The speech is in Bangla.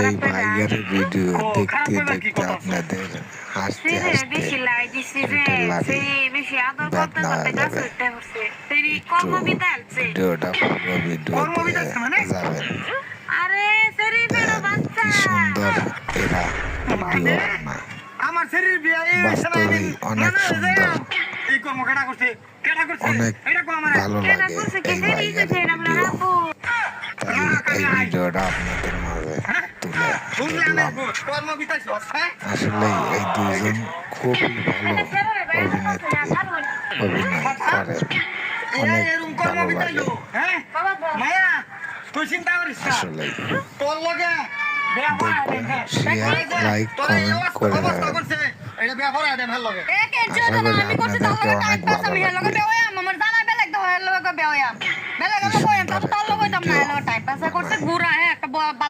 এই ভাইয়ের ভিডিও দেখতে দেখতে আপনাদের হাসতে হাসতে পেটের লাগি বেদনা হয়ে যাবে। একটু ভিডিওটা পুরো ভিডিও দিয়ে যাবেন। কি সুন্দর এরা ভিডিও বানায়। বাস্তবেই অনেক সুন্দর, অনেক ভালো লাগে এই ভাইয়ের ভিডিও। তাই এই ভিডিওটা আপনাদের মাঝে তুলে ধরলাম। আসলে এই দুইজন খুবই ভালো অভিনেত্রী, অভিনয় করে, অনেক ভালো লাগে আসলে। দেখবেন, শেয়ার, লাইক, কমেন্ট করে যাবেন। আশা করি আপনাদেরকে অনেক ভালো লাগবে। কি সুন্দর একটা ভিডিও।